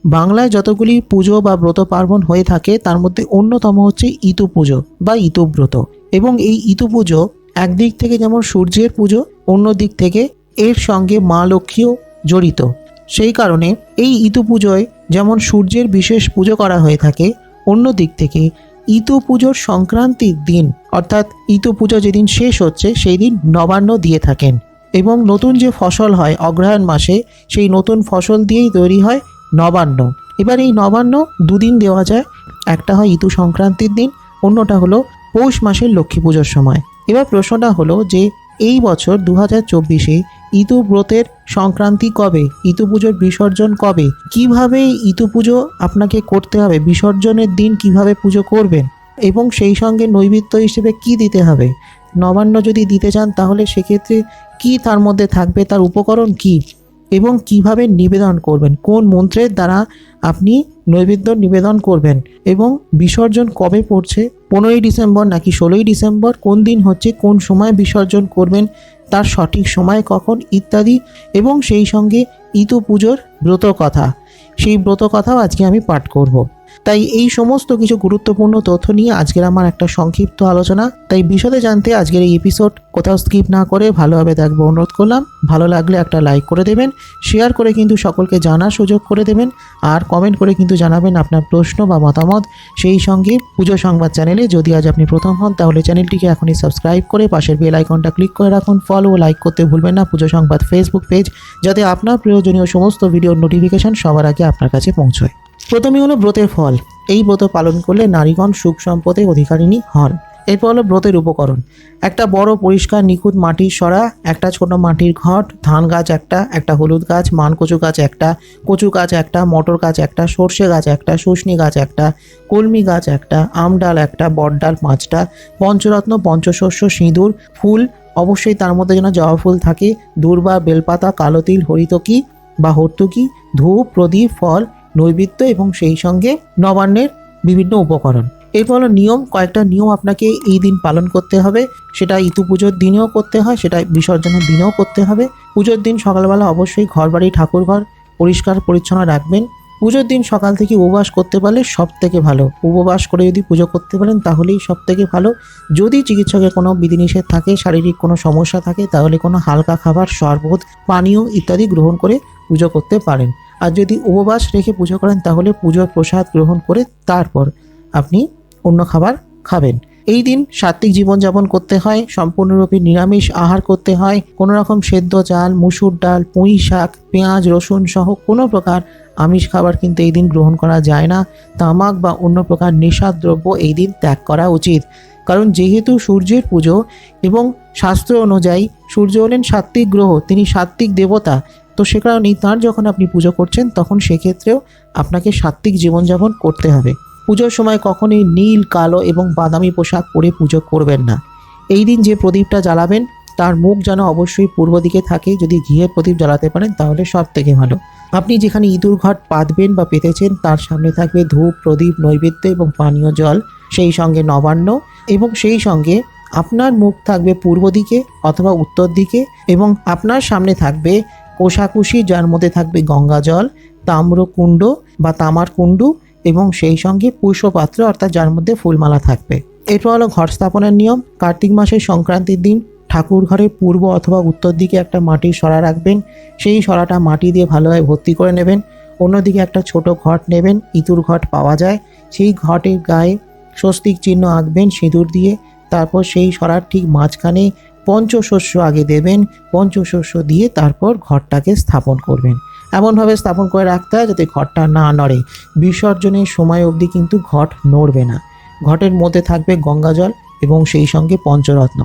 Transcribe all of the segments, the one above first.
বাংলায় যতগুলি পুজো বা ব্রত পার্বণ হয়ে থাকে তার মধ্যে অন্যতম হচ্ছে ইতু পুজো বা ইতুব্রত। এবং এই ইতু পুজো একদিক থেকে যেমন সূর্যের পুজো, অন্য দিক থেকে এর সঙ্গে মা লক্ষ্মীও জড়িত। সেই কারণে এই ইতু পুজোয় যেমন সূর্যের বিশেষ পুজো করা হয়ে থাকে, অন্য দিক থেকে ইতু পুজোর সংক্রান্তির দিন অর্থাৎ ইতু পুজো যেদিন শেষ হচ্ছে সেই দিন নবান্ন দিয়ে থাকেন। এবং নতুন যে ফসল হয় অগ্রহায়ণ মাসে, সেই নতুন ফসল দিয়েই তৈরি হয় নবান্ন। এবার এই নবান্ন দুদিন দেওয়া যায়, একটা হয় ইতু সংক্রান্তির দিন, অন্যটা হলো পৌষ মাসের লক্ষ্মী পুজোর সময়। এবার প্রশ্নটা হলো যে এই বছর 2024-এ ইতু ব্রতের সংক্রান্তি কবে, ইতু পুজোর বিসর্জন কবে, কিভাবে ইতু পুজো আপনাকে করতে হবে, বিসর্জনের দিন কিভাবে পুজো করবেন এবং সেই সঙ্গে নৈবেদ্য হিসেবে কি দিতে হবে, নবান্ন যদি দিতে চান তাহলে সেক্ষেত্রে কি তার মধ্যে থাকবে, তার উপকরণ কি এবং কিভাবে নিবেদন করবেন, কোন মন্ত্রের দ্বারা আপনি নৈবেদ্য নিবেদন করবেন এবং বিসর্জন কবে পড়ছে, 15ই ডিসেম্বর নাকি 16ই ডিসেম্বর, কোন দিন হচ্ছে, কোন সময় বিসর্জন করবেন, তার সঠিক সময় কখন ইত্যাদি, এবং সেই সঙ্গে ইতু পুজোর ব্রত কথা, সেই ব্রত কথাও আজকে আমি পাঠ করব। তাই এই সমস্ত কিছু গুরুত্বপূর্ণ তথ্য নিয়ে আজকের আমার একটা সংক্ষিপ্ত আলোচনা। তাই বিশদে জানতে আজকের এই এপিসোড কোথাও স্কিপ না করে ভালোভাবে দেখবো অনুরোধ করলাম। ভালো লাগলে একটা লাইক করে দেবেন, শেয়ার করে কিন্তু সকলকে জানার সুযোগ করে দেবেন, আর কমেন্ট করে কিন্তু জানাবেন আপনার প্রশ্ন বা মতামত। সেই সঙ্গে পুজো সংবাদ চ্যানেলে যদি আজ আপনি প্রথম হন তাহলে চ্যানেলটিকে এখনই সাবস্ক্রাইব করে পাশের বেল আইকনটা ক্লিক করে রাখুন। ফলো ও লাইক করতে ভুলবেন না পুজো সংবাদ ফেসবুক পেজ, যাতে আপনার প্রয়োজনীয় সমস্ত ভিডিওর নোটিফিকেশন সবার আগে আপনার কাছে পৌঁছয়। প্রথমে হলো ব্রতের ফল। এই ব্রত পালন করলে নারীগণ সুখ সম্পদের অধিকারিণী হন। এরপর হলো ব্রতের উপকরণ। একটা বড় পরিষ্কার নিখুঁত মাটির সরা, একটা ছোট মাটির ঘট, ধান গাছ একটা হলুদ গাছ, মানকচু গাছ একটা, কচু গাছ একটা, মটর গাছ একটা, সর্ষে গাছ একটা, শুশনি গাছ একটা, কলমি গাছ একটা, আম ডাল একটা, বট ডাল 5টা, পঞ্চরত্ন, পঞ্চশস্য, সিঁদুর, ফুল, অবশ্যই তার মধ্যে যেন জবা ফুল থাকে, দূর্বা, বেলপাতা, কালো তিল, হরিতকি বা হর্তুকি, ধূপ, প্রদীপ, ফল, নৈবেদ্য এবং সেই সঙ্গে নবান্নের বিভিন্ন উপকরণ। এরপর হলো নিয়ম। কয়েকটা নিয়ম আপনাকে এই দিন পালন করতে হবে। সেটা ইতু পুজোর দিনেও করতে হয়, সেটা বিসর্জনের দিনেও করতে হবে। পুজোর দিন সকালবেলা অবশ্যই ঘরবাড়ি ঠাকুরঘর পরিষ্কার পরিচ্ছন্ন রাখবেন। পুজোর দিন সকাল থেকে উপবাস করতে পারলে সব থেকে ভালো। উপবাস করে যদি পুজো করতে পারেন তাহলেই সব থেকে ভালো। যদি চিকিৎসকের কোনো বিধিনিষেধ থাকে, শারীরিক কোনো সমস্যা থাকে, তাহলে কোনো হালকা খাবার, শরবত, পানীয় ইত্যাদি গ্রহণ করে পুজো করতে পারেন। আর যদি উপবাস রেখে পুজো করেন তাহলে পুজোর প্রসাদ গ্রহণ করে তারপর আপনি অন্য খাবার খাবেন। এই দিন সাত্ত্বিক জীবনযাপন করতে হয়, সম্পূর্ণরূপে নিরামিষ আহার করতে হয়। কোনো রকম সেদ্ধ চাল, মুসুর ডাল, পুঁই শাক, পেঁয়াজ, রসুন সহ কোনো প্রকার আমিষ খাবার কিন্তু এই দিন গ্রহণ করা যায় না। তামাক বা অন্য প্রকার নেশার দ্রব্য এই দিন ত্যাগ করা উচিত। কারণ যেহেতু সূর্যের পুজো এবং শাস্ত্র অনুযায়ী সূর্য হলেন সাত্ত্বিক গ্রহ, তিনি সাত্ত্বিক দেবতা, তো সে কারণেই তাঁর যখন আপনি পুজো করছেন তখন সেক্ষেত্রেও আপনাকে সাত্ত্বিক জীবনযাপন করতে হবে। পুজোর সময় কখনোই নীল, কালো এবং বাদামি পোশাক পরে পুজো করবেন না। এই দিন যে প্রদীপটা জ্বালাবেন তার মুখ যেন অবশ্যই পূর্ব দিকে থাকে। যদি ঘিয়ের প্রদীপ জ্বালাতে পারেন তাহলে সব থেকে ভালো। আপনি যেখানে ইঁদুর ঘট পাতবেন বা পেতেছেন তার সামনে থাকবে ধূপ, প্রদীপ, নৈবেদ্য এবং পানীয় জল, সেই সঙ্গে নবান্ন, এবং সেই সঙ্গে আপনার মুখ থাকবে পূর্ব দিকে অথবা উত্তর দিকে, এবং আপনার সামনে থাকবে কোষাকুষি, যার মধ্যে থাকবে গঙ্গা জল, তাম্রকুণ্ড বা তামার কুণ্ডু এবং সেই সঙ্গে পুষ্পপাত্র অর্থাৎ যার মধ্যে ফুলমালা থাকবে। এরপর হলো ঘট স্থাপনের নিয়ম। কার্তিক মাসের সংক্রান্তির দিন ঠাকুর ঘরের পূর্ব অথবা উত্তর দিকে একটা মাটির সরা রাখবেন। সেই সরাটা মাটি দিয়ে ভালোভাবে ভর্তি করে নেবেন। অন্যদিকে একটা ছোট ঘট নেবেন, ইতুর ঘট পাওয়া যায়, সেই ঘটের গায়ে স্বস্তিক চিহ্ন আঁকবেন সিঁদুর দিয়ে। তারপর সেই সরার ঠিক মাঝখানে পঞ্চশস্য আগে দেবেন, পঞ্চশস্য দিয়ে তারপর ঘরটাকে স্থাপন করবেন। এমনভাবে স্থাপন করে রাখতে হয় যাতে ঘরটা না নড়ে। বিসর্জনের সময় অবধি কিন্তু ঘট নড়বে না। ঘটের মধ্যে থাকবে গঙ্গা জল এবং সেই সঙ্গে পঞ্চরত্ন।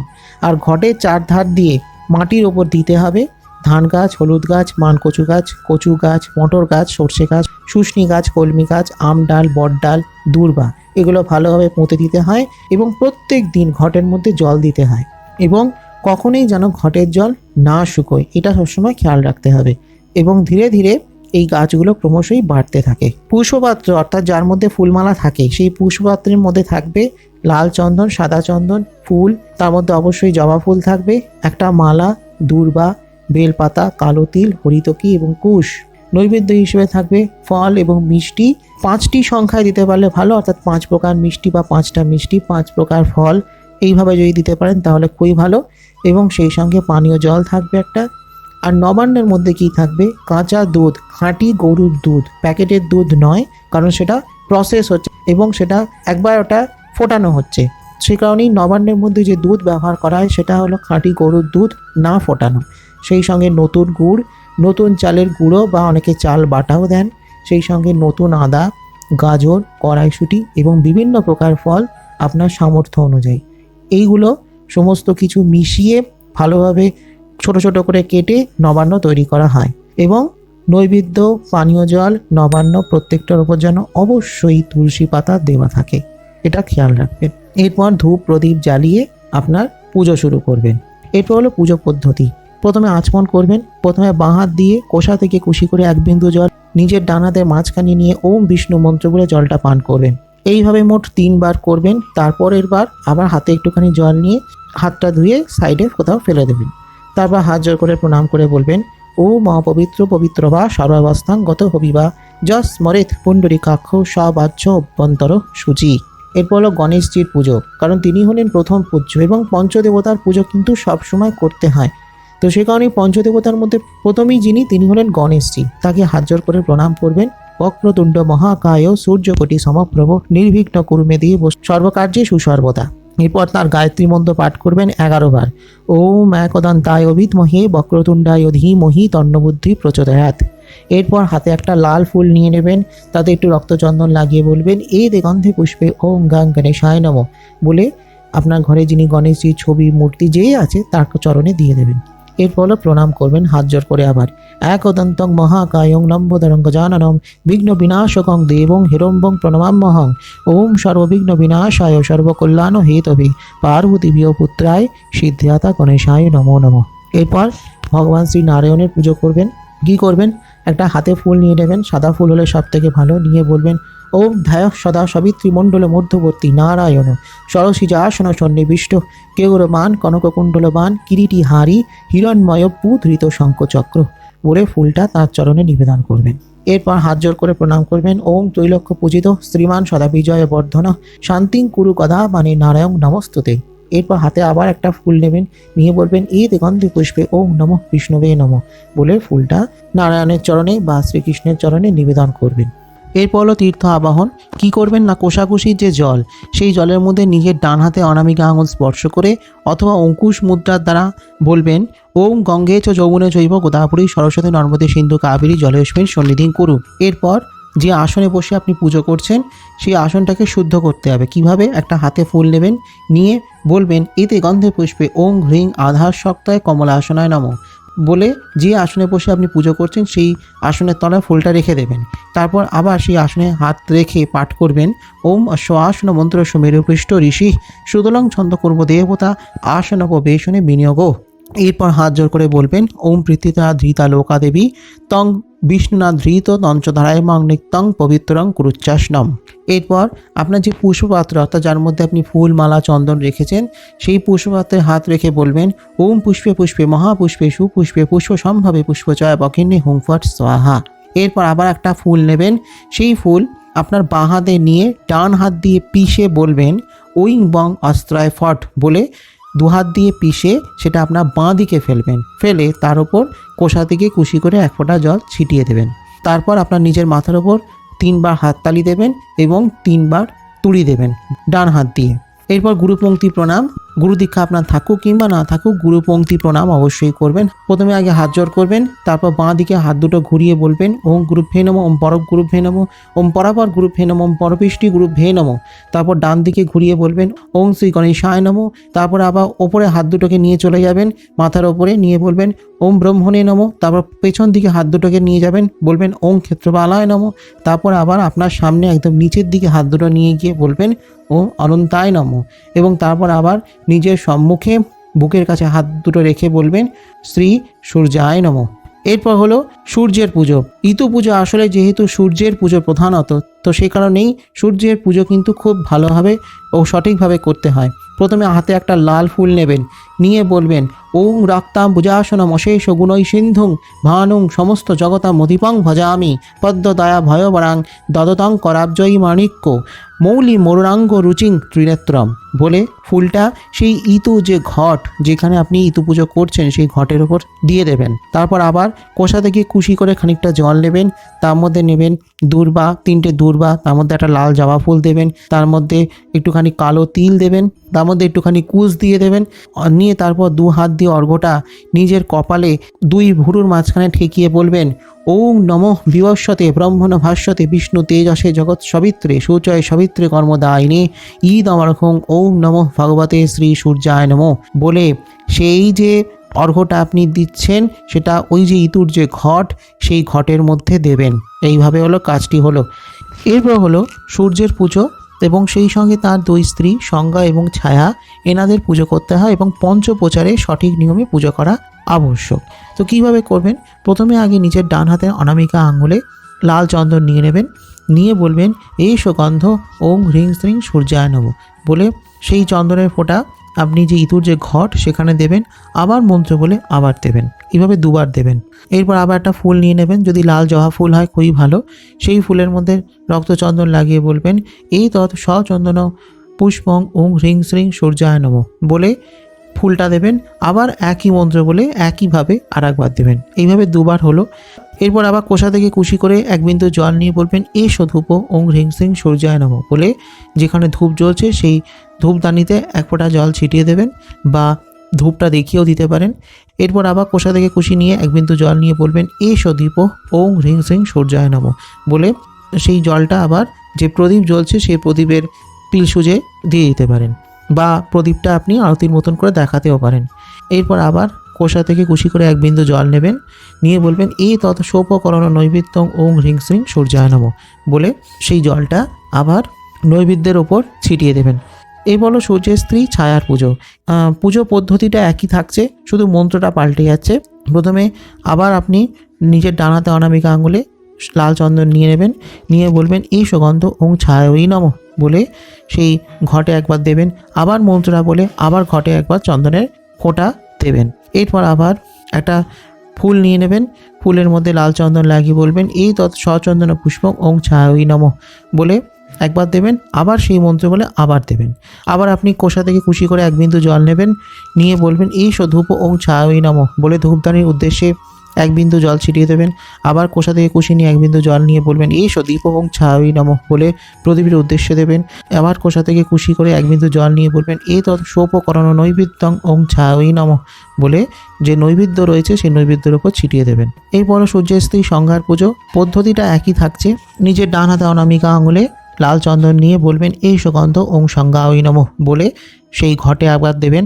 আর ঘটের 4 ধার দিয়ে মাটির ওপর দিতে হবে ধান গাছ, হলুদ গাছ, মানকচু গাছ, কচু গাছ, মটর গাছ, সর্ষে গাছ, শুশনি গাছ, কলমি গাছ, আম ডাল, বট ডাল, দূর্বা, এগুলো ভালোভাবে পুঁতে দিতে হয় এবং প্রত্যেক দিন ঘটের মধ্যে জল দিতে হয় এবং কখনোই যেন ঘটের জল না শুকোয়, এটা সবসময় খেয়াল রাখতে হবে। এবং ধীরে ধীরে এই গাছগুলো ক্রমশই বাড়তে থাকে। পুষ্পপাত্র অর্থাৎ যার মধ্যে ফুলমালা থাকে, সেই পুষ্পপাত্রের মধ্যে থাকবে লাল চন্দন, সাদা চন্দন, ফুল, তার মধ্যে অবশ্যই জবা ফুল থাকবে, একটা মালা, দূর্বা, বেলপাতা, কালো তিল, হরিতকি এবং কুশ। নৈবেদ্য হিসেবে থাকবে ফল এবং মিষ্টি। 5টি সংখ্যায় দিতে পারলে ভালো, অর্থাৎ 5 প্রকার মিষ্টি বা 5টা মিষ্টি, 5 প্রকার ফল, এইভাবে যদি দিতে পারেন তাহলে খুবই ভালো। এবং সেই সঙ্গে পানীয় জল থাকবে একটা। আর নবান্নের মধ্যে কি থাকবে, কাঁচা দুধ, খাঁটি গরুর দুধ, প্যাকেটের দুধ নয়, কারণ সেটা প্রসেস হচ্ছে এবং সেটা একবার ওটা ফোটানো হচ্ছে। সে কারণেই নবান্নের মধ্যে যে দুধ ব্যবহার করা হয় সেটা হলো খাঁটি গরুর দুধ, না ফোটানো। সেই সঙ্গে নতুন গুড়, নতুন চালের গুঁড়ো বা অনেকে চাল বাটাও দেন, সেই সঙ্গে নতুন আদা, গাজর, কড়াইশুঁটি এবং বিভিন্ন প্রকার ফল আপনার সামর্থ্য অনুযায়ী। এইগুলো সমস্ত কিছু মিশিয়ে ভালোভাবে ছোট ছোট করে কেটে নবান্ন তৈরি করা হয়। এবং নৈবেদ্য, পানীয় জল, নবান্ন প্রত্যেকটার উপর যেন অবশ্যই তুলসী পাতা দেওয়া থাকে, এটা খেয়াল রাখবেন। এরপর ধূপ প্রদীপ জ্বালিয়ে আপনার পুজো শুরু করবেন। এরপর হলো পুজো পদ্ধতি। প্রথমে আচমন করবেন। প্রথমে বাঁ হাত দিয়ে কোষা থেকে কুশি করে 1 বিন্দু জল নিজের ডান হাতের মাঝখানে নিয়ে ওম বিষ্ণু মন্ত্র বলে জলটা পান করবেন। এইভাবে মোট 3 বার করবেন। তারপরের বার আবার হাতে একটুখানি জল নিয়ে হাতটা ধুয়ে সাইডে কোথাও ফেলে দেবেন। তারপর হাত জোর করে প্রণাম করে বলবেন, ও মা পবিত্র পবিত্র বা সর্বাবস্থান গত হবিবা যশ স্মরেত পুণ্ডরীকাক্ষ সবাচ্য অভ্যন্তর সূচি। এরপর হলো গণেশজির পুজো, কারণ তিনি হলেন প্রথম পূজ্য এবং পঞ্চদেবতার পুজো কিন্তু সবসময় করতে হয়। তো সে কারণে পঞ্চদেবতার মধ্যে প্রথমেই যিনি, তিনি হলেন গণেশজি। তাকে হাত জোর করে প্রণাম করবেন। বক্রতুণ্ড মহাকায় সূর্যকোটি সমপ্রভ নির্বিঘ্ন কুরুমে দিয়ে সর্বকার্যে সুসর্বদা। এরপর তার গায়ত্রী মন্ত্র পাঠ করবেন 11 বার। ওম একদন্তায় বিদ্মহে বক্রতুণ্ডায় ধীমহি তন্নবুদ্ধি প্রচোদয়াৎ। এরপর হাতে একটা লাল ফুল নিয়ে নেবেন, তাতে একটু রক্তচন্দন লাগিয়ে বলবেন, এ দিগন্ধে পুষ্পে ওম গাং গণেশায় নমঃ বলে আপনার ঘরে যিনি গণেশজির ছবি মূর্তি যেই আছে তার চরণে দিয়ে দেবেন। এরপর প্রণাম করবেন হাত জোর করে আবার। একদন্তং মহাকায়ং লম্বোদরং গজাননম বিঘ্ন বিনাশকং দেবং হিরম্বং প্রণমাম্যহং ওম সর্ববিঘ্ন বিনাশায় সর্বকল্যাণ হেতবে পার্বতীভ্যো পুত্রায় সিদ্ধাতা গণেশায় নমো নমঃ। এরপর ভগবান শ্রী নারায়ণের পুজো করবেন। কি করবেন, একটা হাতে ফুল নিয়ে নেবেন, সাদা ফুল হলে সব থেকে ভালো, নিয়ে বলবেন, ওম ধ্যায় সদা সবিত্রী মণ্ডল মধ্যবর্তী নারায়ণ সরসিজাসন সন্নিবিষ্ট কেউরমান কনককুণ্ডলবান কিরীটি হারি হিরণময় পুধৃত শঙ্খচক্র বলে ফুলটা তার চরণে নিবেদন করবেন। এরপর হাত জোর করে প্রণাম করবেন। ওম ত্রৈলক্ষ্য পূজিত শ্রীমান সদা বিজয় বর্ধন শান্তিং কুরু কদা মানে নারায়ণ নমস্তুতে। এরপর হাতে আবার একটা ফুল নেবেন, নিয়ে বলবেন, এই দিগন্ধে পুষ্পে ওম নমঃ বিষ্ণুবে নমঃ বলে ফুলটা নারায়ণের চরণে বা শ্রীকৃষ্ণের চরণে নিবেদন করবেন। এরপর হলো তীর্থ আবাহন। কি করবেন না, কোষাকুষির যে জল, সেই জলের মধ্যে নিজের ডান হাতে অনামিকা আঙুল স্পর্শ করে অথবা অঙ্কুশ মুদ্রার দ্বারা বলবেন, ওম গঙ্গে চ যমুনে চৈব গোদাবরী সরস্বতী নর্মদে সিন্ধু কাবেরী জলেস্মিন সন্নিধিং কুরু। এরপর যে আসনে বসে আপনি পুজো করছেন সেই আসনটাকে শুদ্ধ করতে হবে। কিভাবে, একটা হাতে ফুল নেবেন, নিয়ে বলবেন, এতে গন্ধে পুষ্পে ওং হ্রিং আধার শক্তায় কমলাসনায় নমঃ বলে যে আসনে বসে আপনি পুজো করছেন সেই আসনের তলায় ফুলটা রেখে দেবেন। তারপর আবার সেই আসনে হাত রেখে পাঠ করবেন, ওম অশ্বাসন মন্ত্র সুমেরু পৃষ্ঠ ঋষি সুদলং ছন্দ করব দেবতা আসনব বেশনে বিনিয়োগ। এরপর হাত জোর করে বলবেন, ওম প্রীতিতা ধৃতা লোকা দেবী তং বিষ্ণুনা ধৃত তঞ্চধারায় মাং নিত্যং পবিত্রং কুরুচ্চাসনম। এরপর আপনার যে পুষ্পপাত্র, অর্থাৎ যার মধ্যে আপনি ফুল মালা চন্দন রেখেছেন, সেই পুষ্পপাত্রে হাত রেখে বলবেন, ওম পুষ্পে পুষ্পে মহাপুষ্পে সুপুষ্পে পুষ্প সম্ভবে পুষ্পচয় বকিন্নে হুং ফট স্বাহা। এরপর আবার একটা ফুল নেবেন, সেই ফুল আপনার বাঁ হাতে নিয়ে ডান হাত দিয়ে পিষে বলবেন, ওইং বং অস্ত্রায় ফট বলে 2 হাত দিয়ে পিষে সেটা আপনার বাঁ দিকে ফেলবেন। ফেলে তার উপর কোষা থেকে কুশি করে 1 ফোঁটা জল ছিটিয়ে দেবেন। তারপর আপনার নিজের মাথার উপর 3 বার হাততালি দেবেন এবং 3 বার তুড়ি দেবেন ডান হাত দিয়ে। এরপর গুরুপঙ্ক্তি প্রণাম। গুরু দীক্ষা আপনার থাকুক কিংবা না থাকুক, গুরুপঙ্ক্তি প্রণাম অবশ্যই করবেন। প্রথমে আগে হাত জোড় করবেন, তারপর বাঁ দিকে হাত দুটো ঘুরিয়ে বলবেন, ওম গুরুভ্যে নমঃ ওম পরব গুরুভ্যে নমঃ ওম পরাপর গুরুভ্যে নমঃ ওম পরপৃষ্টি গুরুভ্যে নমঃ। তারপর ডান দিকে ঘুরিয়ে বলবেন, ওম শ্রী গণেশায় নমঃ। তারপর আবার ওপরে হাত দুটোকে নিয়ে চলে যাবেন, মাথার ওপরে নিয়ে বলবেন, ওম ব্রহ্মণে নমঃ। তারপর পেছন দিকে হাত দুটোকে নিয়ে যাবেন, বলবেন ওম ক্ষেত্রপালায় নমঃ। তারপর আবার আপনার সামনে একদম নিচের দিকে হাত দুটো নিয়ে গিয়ে বলবেন, ওম অনন্তায় নমঃ। এবং তারপর আবার নিজের সম্মুখে বুকের কাছে হাত দুটো রেখে বলবেন, শ্রী সূর্যায় নমঃ। এরপর হলো সূর্যের পুজো। ঋতু পুজো আসলে যেহেতু সূর্যের পুজো প্রধানত, তো সেই কারণেই সূর্যের পুজো কিন্তু খুব ভালোভাবে ও সঠিকভাবে করতে হয়। প্রথমে হাতে একটা লাল ফুল নেবেন, নিয়ে বলবেন ওং রক্তাম ভুজাসনম অশেষ গুণৈ সিন্ধুং ভানুং সমস্ত জগতাম মধিপং ভজামি পদ্ম দয়া ভয়বরাং দদতং করাব্জয়ী মাণিক্য মৌলি মরুরাঙ্গ রুচিং ত্রিনেত্রম বলে ফুলটা সেই ইতু যে ঘট যেখানে আপনি ইতু পুজো করছেন সেই ঘটের ওপর দিয়ে দেবেন। তারপর আবার কোষা থেকে কুশি করে খানিকটা জল নেবেন, তার মধ্যে নেবেন দূর্বা, 3টে দূর্বা, তার মধ্যে একটা লাল জবা ফুল দেবেন, তার মধ্যে একটুখানি কালো তিল দেবেন, তার মধ্যে একটুখানি কুশ দিয়ে দেবেন, নিয়ে তারপর 2 হাত দিয়ে অর্ঘ্যটা নিজের কপালে 2 ভুরুর মাঝখানে ঠেকিয়ে বলবেন ওং নমঃ বিবস্বতে ব্রহ্মণ ভাষ্যতে বিষ্ণু তেজসে জগৎ সবিত্রে সূচয় সবিত্রে কর্মদায়িনে ঈদ অমরখং ওং নমঃ ভগবতে শ্রী সূর্যায় নমঃ বলে সেই যে অর্ঘ্যটা আপনি দিচ্ছেন সেটা ওই যে ইতুর যে ঘট সেই ঘটের মধ্যে দেবেন। এইভাবে হলো কাজটি হলো। এরপর হলো সূর্যের পুজো এবং সেই সঙ্গে তার 2 স্ত্রী সংজ্ঞা এবং ছায়া এনাদের পুজো করতে হয় এবং পঞ্চপ্রচারে সঠিক নিয়মে পুজো করা আবশ্যক। তো কিভাবে করবেন? প্রথমে আগে নিজের ডান হাতের অনামিকা আঙ্গুলে লাল চন্দন নিয়ে নেবেন, নিয়ে বলবেন এই সুগন্ধ ওং হ্রিং শ্রিং সূর্যায় নমঃ বলে সেই চন্দনের ফোঁটা আপনি যে ইতুর যে ঘট সেখানে দেবেন, আবার মন্ত্র বলে আবার দেবেন, এইভাবে 2 বার দেবেন। এরপর আবার একটা ফুল নিয়ে নেবেন, যদি লাল জবা ফুল হয় খুবই ভালো, সেই ফুলের মধ্যে রক্তচন্দন লাগিয়ে বলবেন এই তৎ সচন্দন পুষ্পং ওং হ্রিং শ্রিং সূর্যায় নমঃ বলে ফুলটা দেবেন, আবার একই মন্ত্র বলে একইভাবে আরেকবার দেবেন। এইভাবে 2 বার হলো। এরপর আবার কোষা থেকে কুশি করে 1 বিন্দু জল নিয়ে বলবেন এসো ধূপ ওং হ্রিং শ্রিং সূর্যায় নমঃ বলে যেখানে ধূপ জ্বলছে সেই ধূপদানিতে 1 ফোঁটা জল ছিটিয়ে দেবেন বা ধূপটা দেখিয়েও দিতে পারেন। এরপর আবার কোষা থেকে কুশি নিয়ে 1 বিন্দু জল নিয়ে বলবেন এসো দীপ ওং হ্রিং শ্রিং সূর্যায় নমঃ বলে সেই জলটা আবার যে প্রদীপ জ্বলছে সেই প্রদীপের পিল সুজে দিয়ে দিতে পারেন বা প্রদীপটা আপনি আরতির মতন করে দেখাতেও পারেন। এরপর আবার কোষা থেকে কুশি করে 1 বিন্দু জল নেবেন, নিয়ে বলবেন এই তত সোপকরণ নৈবেদ্যং ওং হ্রিং শ্রিং সূর্যায় নমঃ বলে সেই জলটা আবার নৈবেদ্যের ওপর ছিটিয়ে দেবেন। এই বলো সূর্যের স্ত্রী ছায়ার পুজো। পুজো পদ্ধতিটা একই থাকছে, শুধু মন্ত্রটা পাল্টে যাচ্ছে। প্রথমে আবার আপনি নিজের ডান হাতে অনামিকা আঙুলে লাল চন্দন নিয়ে নেবেন, নিয়ে বলবেন এই সুগন্ধ ওং ছায়াই নমঃ বলে সেই ঘটে 1 বার দেবেন, আবার মন্ত্রটা বলে আবার ঘটে 1 বার চন্দনের ফোঁটা দেবেন। এরপর আবার একটা ফুল নিয়ে নেবেন, ফুলের মধ্যে লাল চন্দন লাগিয়ে বলবেন এই তৎ সচন্দন পুষ্পং ওং ছায়াই নমঃ বলে 1 বার দেবেন, আবার সেই মন্ত্র বলে আবার দেবেন। আবার আপনি কোষা থেকে কুশি করে 1 বিন্দু জল নেবেন, নিয়ে বলবেন এই ধূপ ওং ছায়াই নমঃ বলে ধূপদানির উদ্দেশ্যে 1 বিন্দু জল ছিটিয়ে দেবেন। আবার কোষা থেকে কুশি নিয়ে 1 বিন্দু জল নিয়ে বলবেন এই দীপ ওং ছায়াই নমঃ বলে প্রদীপের উদ্দেশ্যে দেবেন। আবার কোষা থেকে কুশি করে 1 বিন্দু জল নিয়ে বলবেন এই তৎ সোপকরণ নৈবেদ্যং ওং ছায়াই নমঃ বলে যে নৈবেদ্য রয়েছে সেই নৈবেদ্যের উপর ছিটিয়ে দেবেন। এরপর সূর্যের স্ত্রী সংজ্ঞার পুজো পদ্ধতিটা একই থাকছে। নিজের ডান হাতে অনামিকা আঙুলে লাল চন্দন নিয়ে বলবেন এই সুগন্ধ ওং সংজ্ঞায় নমঃ বলে সেই ঘটে আবার দেবেন,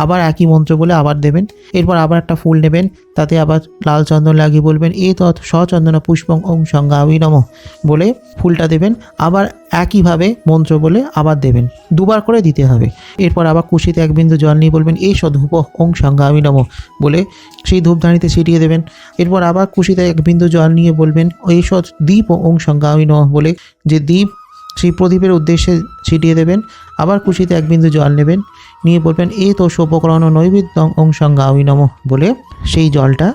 আবার একই মন্ত্র বলে আবার দেবেন। এরপর আবার একটা ফুল নেবেন, তাতে আবার লাল চন্দন লাগিয়ে বলবেন এই তৎ সচন্দন পুষ্পং ওং সংজ্ঞায় নমঃ বলে ফুলটা দেবেন, আবার একইভাবে মন্ত্র বলে আবার দেবেন। 2 বার করে দিতে হবে। এরপর আবার কুশিতে 1 বিন্দু জল নিয়ে বলবেন এই ধূপ ওং সংজ্ঞায় নমঃ বলে সেই ধূপদানিতে ছিটিয়ে দেবেন। এরপর আবার কুশিতে 1 বিন্দু জল নিয়ে বলবেন এই দীপ ওং সংজ্ঞায় নমঃ বলে যে দীপ সেই প্রদীপের উদ্দেশ্যে ছিটিয়ে দেবেন। আবার কুশিতে 1 বিন্দু জল নেবেন, নিয়ে বলবেন এ তো সোপকরণ নৈবেদ্যং ওং সংজ্ঞায় নমঃ বলে সেই জলটা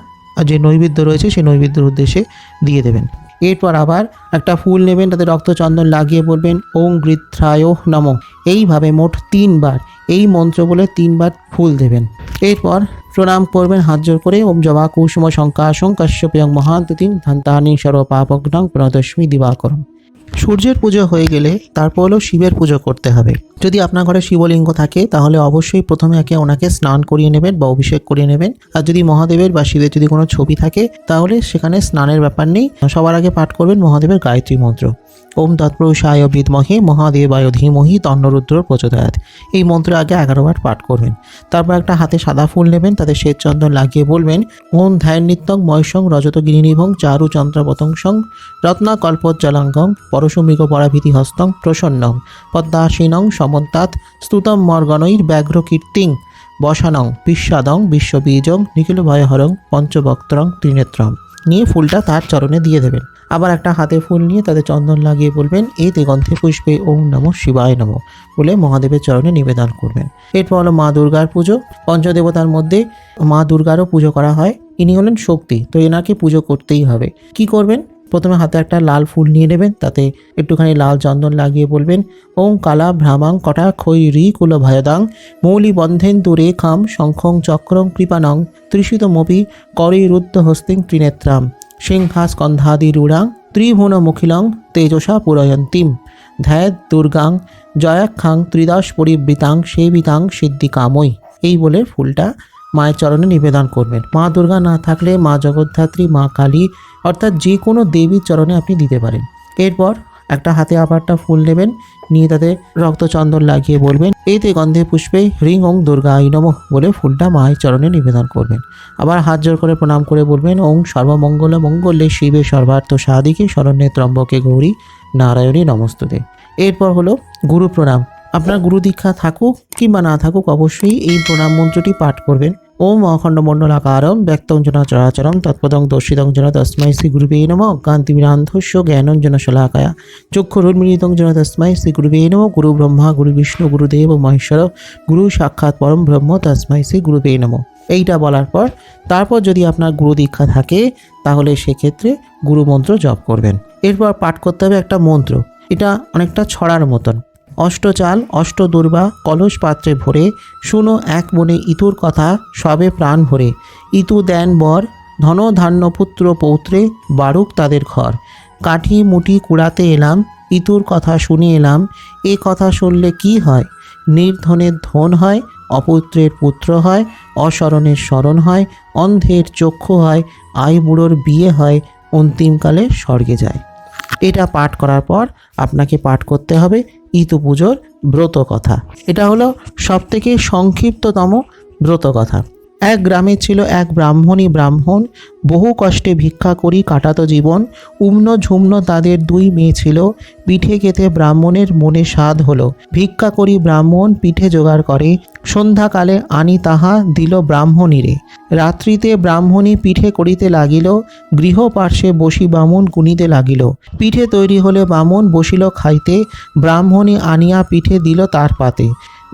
যে নৈবেদ্য রয়েছে সেই নৈবেদ্যের উদ্দেশ্যে দিয়ে দেবেন। এরপর আবার একটা ফুল নেবেন, তাতে রক্তচন্দন লাগিয়ে বলবেন ওং গৃত্রায় নমঃ। এইভাবে মোট 3 বার এই মন্ত্র বলে 3 বার ফুল দেবেন। এরপর প্রণাম করবেন হাত জোর করে ওম জবা কুসুম শঙ্কাশং কাশ্যপয়ং মহান্তুতিং ধন্তানি সর্বপাপগ্নং প্রণতস্মি দিবাকরম। সূর্যের পুজো হয়ে গেলে তারপর হলো শিবের পুজো করতে হবে। যদি আপনার ঘরে শিবলিঙ্গ থাকে তাহলে অবশ্যই প্রথমে ওনাকে স্নান করিয়ে নেবেন বা অভিষেক করিয়ে নেবেন। আর যদি মহাদেবের বা শিবের যদি কোনো ছবি থাকে তাহলে সেখানে স্নানের ব্যাপার নেই। সবার আগে পাঠ করবেন মহাদেবের গায়ত্রী মন্ত্র ওম তৎপুরুষায় বিদ্মহে মহাদেবায় ধীমহি তন্নরুদ্র প্রচোদয়াৎ। এই মন্ত্র আগে 11 বার পাঠ করবেন। তারপর একটা হাতে সাদা ফুল নেবেন, তাতে শ্বেত চন্দন লাগিয়ে বলবেন ওম ধ্যান নিত্যং ময়সং রজত গিরিনিভং চারু চন্দ্রপতংসং রত্নাকল্পজ্জলাঙ্গং পরশুমৃগ পরাভীতি হস্তং প্রসন্নং পদ্মাসীনং সমন্তাৎ স্তুতম মর্গণৈর ব্যাঘ্র কীর্তিং বসানং বিস্বাদং বিশ্ববীজং নিখিল ভয়হরং পঞ্চবক্ত্রং ত্রিনেত্রম। নিয়ে ফুলটা তার চরণে দিয়ে দেবেন। আবার একটা হাতে ফুল নিয়ে তাতে চন্দন লাগিয়ে বলবেন এতে গন্ধে পুষ্পে ওম নমঃ শিবায় নমঃ বলে মহাদেবের চরণে নিবেদন করবেন। এরপর হলো মা দুর্গার পুজো। পঞ্চদেবতার মধ্যে মা দুর্গারও পুজো করা হয়। ইনি হলেন শক্তি, তো এনাকে পুজো করতেই হবে। কি করবেন? প্রথমে হাতে একটা লাল ফুল নিয়ে নেবেন, তাতে একটুখানি লাল চন্দন লাগিয়ে বলবেন ওং কালা ভ্রামাং কটা খৈরি কুল ভয়দাং মৌলি বন্ধেন দূরে খাম শঙ্খং চক্রং কৃপানং ত্রিশিতমপি করৈরুদ্ধ হস্তিং ত্রিনেত্রাম সিংহাস্কন্ধাদিরূঢ়াং ত্রিভুবনমুখিলং তেজসা পুরয়ন্তীম ধ্যাত দুর্গাং জয়াখ্যাং ত্রিদশ পরিবৃতাং সেবিতাং সিদ্ধিকাময়ী। এই বলে ফুলটা মায়ের চরণে নিবেদন করবেন। মা দুর্গা না থাকলে মা জগদ্ধাত্রী, মা কালী অর্থাৎ যে কোনো দেবীর চরণে আপনি দিতে পারেন। এরপর একটা হাতে আবার একটা ফুল নেবেন, নিয়ে তাতে রক্তচন্দন লাগিয়ে বলবেন এতে গন্ধে পুষ্পে হ্রিং ওং দুর্গায় নমঃ বলে ফুলটা মায়ের চরণে নিবেদন করবেন। আবার হাত জোর করে প্রণাম করে বলবেন ওং সর্বমঙ্গল মঙ্গলে শিবে সর্বার্থ সাধিকে শরণ্যে ত্রম্বকে গৌরী নারায়ণী নমস্তুতে। এরপর হলো গুরু প্রণাম। আপনার গুরু দীক্ষা থাকুক কিংবা না থাকুক অবশ্যই এই প্রণাম মন্ত্রটি পাঠ করবেন। ওম অখণ্ডমণ্ডলাকারম ব্যক্তং জন চরাচরম তৎপদং দর্শিতং জন তস্मै শ্রী গুরুবে নমঃ অজ্ঞান্তিমিরান্ধস্য জ্ঞানঞ্জন শলাকায়া চক্ষুরুন্মিলিতং জন তস্मै শ্রী গুরুবে নমঃ গুরু ব্রহ্মা গুরু বিষ্ণু গুরুদেব মহেশ্বর গুরু সাক্ষাৎ পরম ব্রহ্ম তস্मै শ্রী গুরুবে নমঃ। এইটা বলার পর তারপর যদি আপনার গুরু দীক্ষা থাকে তাহলে সেক্ষেত্রে গুরু মন্ত্র জপ করবেন। এরপর পাঠ করতে হবে একটা মন্ত্র, এটা অনেকটা ছড়ার মতন। অষ্টচাল অষ্ট দুর্বা কলস পাত্রে ভরে শুনো এক মনে ইতুর কথা সবে প্রাণ ভরে ইতু দেন বর ধন ধান্য পুত্র পৌত্রে বারুক তাদের ঘর কাঠি মুঠি কুড়াতে এলাম ইতুর কথা শুনে এলাম এ কথা শুনলে কি হয় নির্ধনের ধন হয় অপুত্রের পুত্র হয় অশরণের শরণ হয় অন্ধের চক্ষু হয় আই বুড়োর বিয়ে হয় অন্তিমকালে স্বর্গে যায়। এটা পাঠ করার পর আপনাকে পাঠ করতে হবে ইতু পুজোর ব্রত কথা। এটা হলো সবথেকে সংক্ষিপ্ততম ব্রত কথা। এক গ্রামে ছিল এক ব্রাহ্মণ, বহু কষ্টে ভিক্ষা করি কাটাতো জীবন। উম্ন ঝুম্ন তাদের দুই মেয়ে ছিল, পিঠে খেতে ব্রাহ্মণের মনে স্বাদ হলো। ভিক্ষা করি ব্রাহ্মণ পিঠে জোগাড় করে, সন্ধ্যাকালে আনি তাহা দিল ব্রাহ্মণীরে। রাত্রিতে ব্রাহ্মণী পিঠে করিতে লাগিল, গৃহ পার্শ্বে বসি বামুন গুনিতে লাগিল। পিঠে তৈরি হলে বামুন বসিল খাইতে, ব্রাহ্মণী আনিয়া পিঠে দিল তার পাতে।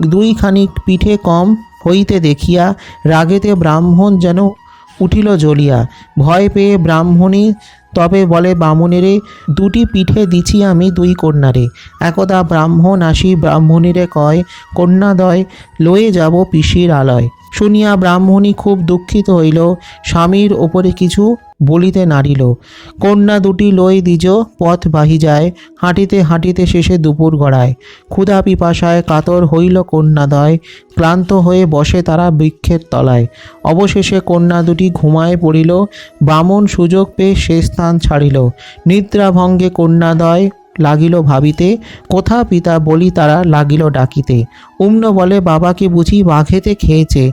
দুইখানি পিঠে কম হইতে দেখিয়া রাগেতে ব্রাহ্মণ যেন উঠিল জ্বলিয়া। ভয় পেয়ে ব্রাহ্মণী তবে বলে বামুনেরে দুটি পিঠে দিছি আমি দুই কন্যারে। একদা ব্রাহ্মণ আসি ব্রাহ্মণীরে কয় কন্যাদয় লয়ে যাব পিসির আলয়। শুনিয়া ব্রাহ্মণী খুব দুঃখিত হইল, স্বামীর ওপরে কিছু বলিতে নারিল। কন্যা দুটি লই দিজ পথ বাহি যায়, হাঁটিতে হাঁটিতে শেষে দুপুর গড়ায়। ক্ষুধা পিপাসায় কাতর হইল কন্যাদয়, ক্লান্ত হয়ে বসে তারা বৃক্ষের তলায়। অবশেষে কন্যা দুটি ঘুমায় পড়িল, বামন সুযোগ পেয়ে সে স্থান ছাড়িল। নিদ্রাভঙ্গে কন্যাদয় লাগিল ভাবিতে, কোথা পিতা বলি তারা লাগিল ডাকিতে। উম্ন বলে বাবাকে বুঝি বাঘেতে খেয়েছে,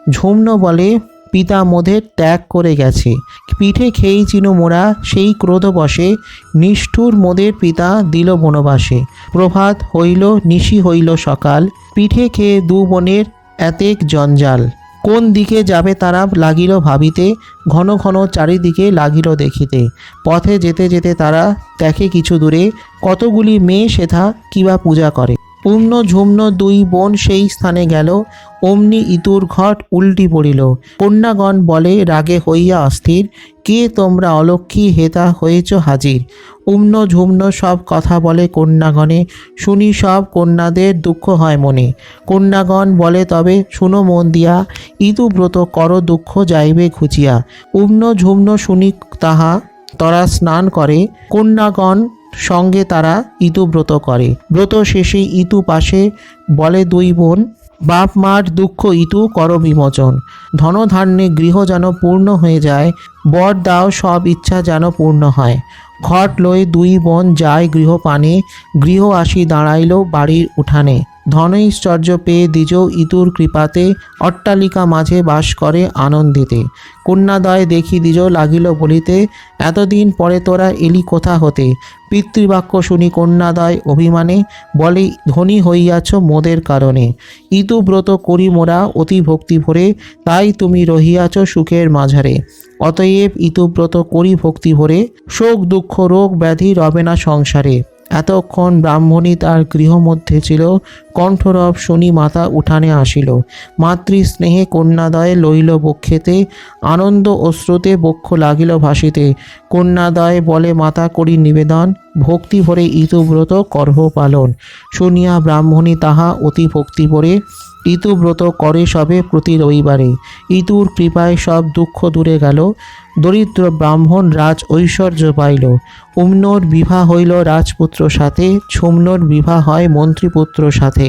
ঝুম্ন বলে পিতা মোদের ত্যাগ করে গেছে। পিঠে খেয়েই চিনু মোরা সেই ক্রোধ বসে, নিষ্ঠুর মোদের পিতা দিল বনবাসে। প্রভাত হইল নিশি হইল সকাল, পিঠে খেয়ে দু বোনের এতেক জঞ্জাল। কোন দিকে যাবে তারা লাগিল ভাবিতে, ঘন ঘন চারিদিকে লাগিল দেখিতে। পথে যেতে যেতে তারা দেখে কিছু দূরে, কতগুলি মেয়ে সেথা কিবা পূজা করে। উম্ন ঝুম্ন দুই বোন সেই স্থানে গেল, অমনি ইতুর ঘট উল্টি পড়িল। কন্যাগণ বলে রাগে হইয়া অস্থির, কে তোমরা অলক্ষী হেতা হয়েছ হাজির। উম্ন ঝুম্ন সব কথা বলে কন্যাগণে, শুনি সব কন্যাদের দুঃখ হয় মনে। কন্যাগণ বলে তবে শুনো মন দিয়া, ইতু ব্রত কর দুঃখ যাইবে ঘুচিয়া। উম্ন ঝুম্ন শুনি তাহা তরা স্নান করে, কন্যাগণ সঙ্গে তারা ইতু ব্রত করে। ব্রত শেষে ইতু পাশে বলে দুই বোন, বাপ মার দুঃখ ইতু কর বিমোচন। ধনধান্যে গৃহ যেন পূর্ণ হয়ে যায়, বর দাও সব ইচ্ছা যেন পূর্ণ হয়। ঘট লয়ে দুই বোন যায় গৃহ পানে, গৃহ আসি দাঁড়াইল বাড়ির উঠানে। ধনৈশ্বর্য পেয়ে দ্বিজ ইতুর কৃপাতে অট্টালিকা মাঝে বাস করে আনন্দিতে। কন্যাদয় দেখি দ্বিজ লাগিল বলিতে, এতদিন পরে তোরা এলি কোথা হতে। পিতৃবাক্য শুনি কন্যাদয় অভিমানে, বলে ধনী হইয়াছ মোদের কারণে। ইতুব্রত করি মোরা অতি ভক্তি ভরে, তাই তুমি রহিয়াছ সুখের মাঝারে। অতএব ইতুব্রত করি ভক্তি ভরে, শোক দুঃখ রোগ ব্যাধি রবে না সংসারে। এতক্ষণ ব্রাহ্মণী তার গৃহ মধ্যে ছিল, কণ্ঠরব শুনি মাতা উঠানে আসিল। মাতৃস্নেহে কন্যাদয় লইল বক্ষেতে, আনন্দ অশ্রুতে বক্ষ লাগিল ভাসিতে। কন্যাদয় বলে মাতা করি নিবেদন, ভক্তি ভরে ইতুব্রত করহ পালন। শুনিয়া ব্রাহ্মণী তাহা অতি ভক্তি ভরে, ইতুব্রত করে সবে প্রতি রবিবারে। ইতুর কৃপায় সব দুঃখ দূরে গেল, দরিদ্র ব্রাহ্মণ রাজ ঐশ্বর্য পাইল। উম্নর বিবাহ হইল রাজপুত্র সাথে, ছুম্নর বিবাহ হয় মন্ত্রীপুত্র সাথে।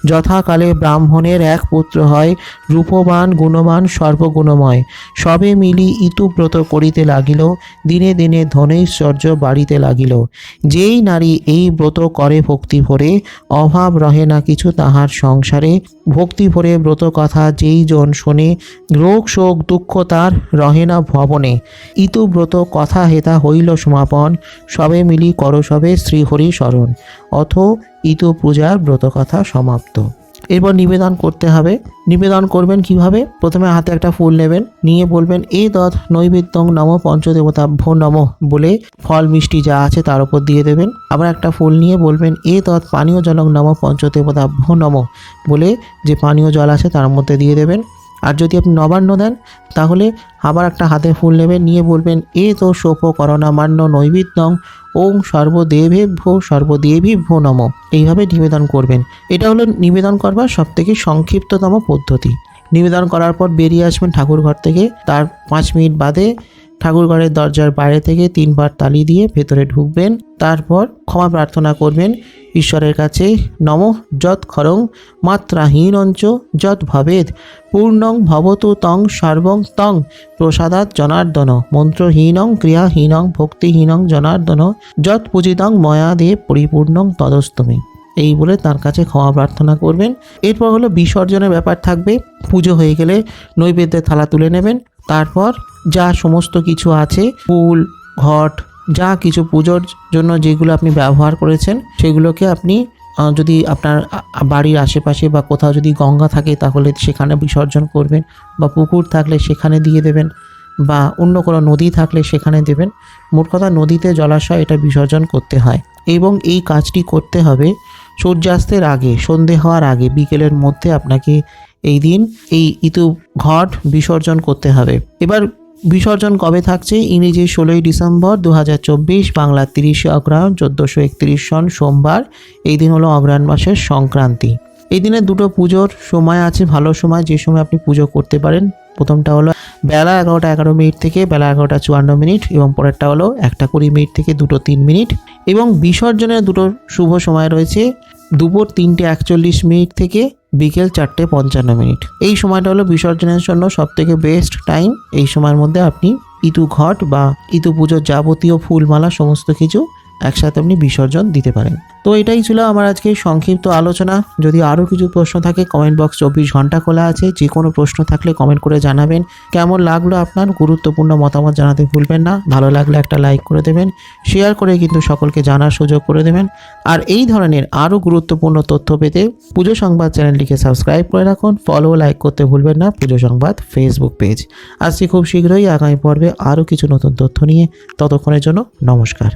যথাকালে ব্রাহ্মণের এক পুত্র হয়, রূপবান গুণবান সর্বগুণময়। সবে মিলি ইতুব্রত করিতে লাগিল, দিনে দিনে ধনৈশ্বর্য বাড়িতে লাগিল। যেই নারী এই ব্রত করে ভক্তি ভরে, অভাব রহে না কিছু তাহার সংসারে। ভক্তি ভরে ব্রত কথা যেই জন শোনে, রোগ শোক দুঃখ তার রহে না ভবনে। ইতুব্রত কথা হেতা হইল সমাপন, সবে মিলি কর সবে শ্রীহরি শরণ। অথ ইতু পূজার ব্রত কথা সমাপ্ত। এরপর নিবেদন করতে হবে। নিবেদন করবেন কিভাবে? প্রথমে হাতে একটা ফুল নেবেন, নিয়ে বলবেন এ দৎ নৈবেদ্যং নম পঞ্চদেবতাভ্যো নম বলে ফল মিষ্টি যা আছে তার উপর দিয়ে দেবেন। আবার একটা ফুল নিয়ে বলবেন এ দৎ পানীয় জলং নম পঞ্চদেবতাভ্যো নম বলে যে পানীয় জল আছে তার মধ্যে দিয়ে দেবেন। আর যদি আপনি নবান্ন দেন তাহলে আবার একটা হাতে ফুল নেবেন, নিয়ে বলবেন এ তো সোপ করণামান্য নৈবেদ্যং ওং সর্বদেবীভ্যো নম। এইভাবে নিবেদন করবেন। এটা হলো নিবেদন করবার সবথেকে সংক্ষিপ্ততম পদ্ধতি। নিবেদন করার পর বেরিয়ে আসবেন ঠাকুর ঘর থেকে। তার 5 মিনিট বাদে ঠাকুর ঘরের দরজার বাইরে থেকে 3 বার তালি দিয়ে ভেতরে ঢুকবেন। তারপর ক্ষমা প্রার্থনা করবেন ঈশ্বরের কাছে। নমঃ যৎ খরং মাত্রাহীনঞ্চ যৎ ভবেদ, পূর্ণং ভবতু তং সর্বং তং প্রসাদাৎ জনার্দন। মন্ত্রহীনং ক্রিয়াহীনং ভক্তিহীনং জনার্দন, যৎ পূজিতং ময়া দেব পরিপূর্ণং তদস্তমি। এই বলে তার কাছে ক্ষমা প্রার্থনা করবেন। এরপর হলো বিসর্জনের ব্যাপার থাকবে। পুজো হয়ে গেলে নৈবেদ্যের থালা তুলে নেবেন। তারপর যা সমস্ত কিছু আছে, ফুল ঘট যা কিছু পুজোর জন্য যেগুলো আপনি ব্যবহার করেছেন সেগুলোকে আপনি যদি আপনার বাড়ির আশেপাশে বা কোথাও যদি গঙ্গা থাকে তাহলে সেখানে বিসর্জন করবেন, বা পুকুর থাকলে সেখানে দিয়ে দেবেন, বা অন্য কোনো নদী থাকলে সেখানে দেবেন। মোট কথা নদীতে জলাশয় এটা বিসর্জন করতে হয়। এবং এই কাজটি করতে হবে সূর্যাস্তের আগে, সন্ধে হওয়ার আগে, বিকেলের মধ্যে আপনাকে এই দিন এই ইতু ঘট বিসর্জন করতে হবে। এবার বিসর্জন কবে থাকছে? ইংরেজি 16ই ডিসেম্বর 2024, বাংলা 30শে অগ্রহায়ণ 1431 সন সোমবার। এই দিন হলো অগ্রহায়ণ মাসের সংক্রান্তি। এই দিনে দুটো পুজোর সময় আছে, ভালো সময়, যে সময় আপনি পুজো করতে পারেন। প্রথমটা হলো বেলা 11টা 11 মিনিট থেকে বেলা 11টা 54 মিনিট, এবং পরেরটা হলো 1টা 20 মিনিট থেকে 2টো 3 মিনিট। এবং বিসর্জনের দুটো শুভ সময় রয়েছে, দুপুর 3টে 41 মিনিট থেকে বিকেল 4টে 55 মিনিট। এই সময়টা হলো বিসর্জনের জন্য সবথেকে বেস্ট টাইম। এই সময়ের মধ্যে আপনি ইতু ঘট বা ইতু পুজোর যাবতীয় ফুলমালা সমস্ত কিছু একসাথে আপনি বিসর্জন দিতে পারেন। তো এটাই ছিল আমার আজকে সংক্ষিপ্ত আলোচনা। যদি আরও কিছু প্রশ্ন থাকে কমেন্ট বক্স 24 ঘন্টা খোলা আছে। যে কোনো প্রশ্ন থাকলে কমেন্ট করে জানাবেন। কেমন লাগলো আপনার গুরুত্বপূর্ণ মতামত জানাতে ভুলবেন না। ভালো লাগলে একটা লাইক করে দেবেন, শেয়ার করে কিন্তু সকলকে জানার সুযোগ করে দেবেন। আর এই ধরনের আরও গুরুত্বপূর্ণ তথ্য পেতে পুজো সংবাদ চ্যানেলটিকে সাবস্ক্রাইব করে রাখুন। ফলো লাইক করতে ভুলবেন না পুজো সংবাদ ফেসবুক পেজ। আসছি খুব শীঘ্রই আগামী পর্বে আরও কিছু নতুন তথ্য নিয়ে। ততক্ষণের জন্য নমস্কার।